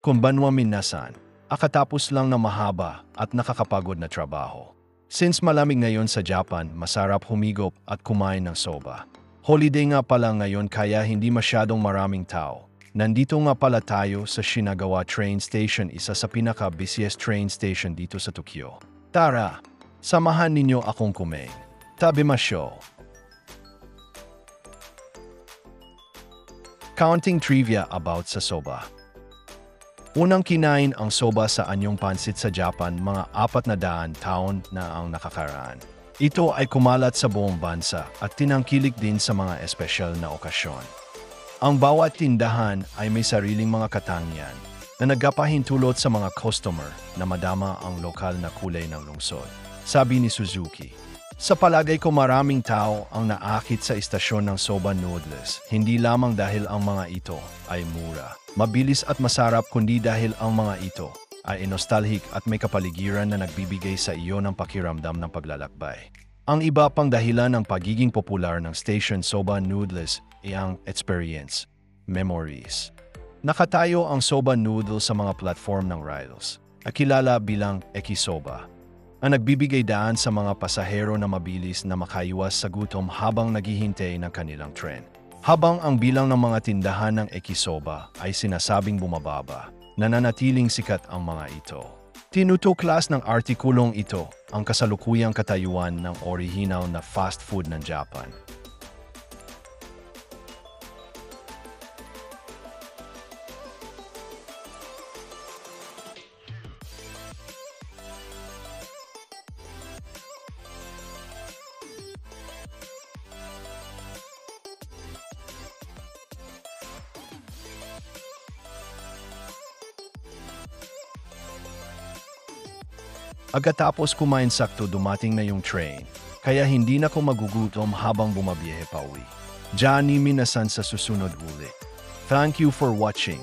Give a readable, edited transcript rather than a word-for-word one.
Konbanwa minnasan, akatapos lang na mahaba at nakakapagod na trabaho. Since malamig ngayon sa Japan, masarap humigop at kumain ng soba. Holiday nga pala ngayon kaya hindi masyadong maraming tao. Nandito nga pala tayo sa Shinagawa Train Station, isa sa pinaka-busiest train station dito sa Tokyo. Tara, samahan ninyo akong kumain. Tabimasyo. Counting trivia about sa soba. Unang kinain ang soba sa anyong pansit sa Japan mga 400 taon na ang nakakaraan. Ito ay kumalat sa buong bansa at tinangkilik din sa mga espesyal na okasyon. Ang bawat tindahan ay may sariling mga katangian na nagpapahintulot sa mga customer na madama ang lokal na kulay ng lungsod. Sabi ni Suzuki, sa palagay ko maraming tao ang naakit sa istasyon ng soba noodles, hindi lamang dahil ang mga ito ay mura, mabilis at masarap, kundi dahil ang mga ito ay nostalgic at may kapaligiran na nagbibigay sa iyo ng pakiramdam ng paglalakbay. Ang iba pang dahilan ng pagiging popular ng station soba noodles ay ang experience, memories. Nakatayo ang soba noodles sa mga platform ng rails, kilala bilang ekisoba, ang nagbibigay daan sa mga pasahero na mabilis na makaiwas sa gutom habang naghihintay ng kanilang tren. Habang ang bilang ng mga tindahan ng ekisoba ay sinasabing bumababa, nananatiling sikat ang mga ito. Tinutuklas ng artikulong ito ang kasalukuyang katayuan ng orihinal na fast food ng Japan. Agkatapos kumain sakto dumating na yung train, kaya hindi na ko magugutom habang bumabiyahe pa uwi. Diyan minasan sa susunod uli. Thank you for watching.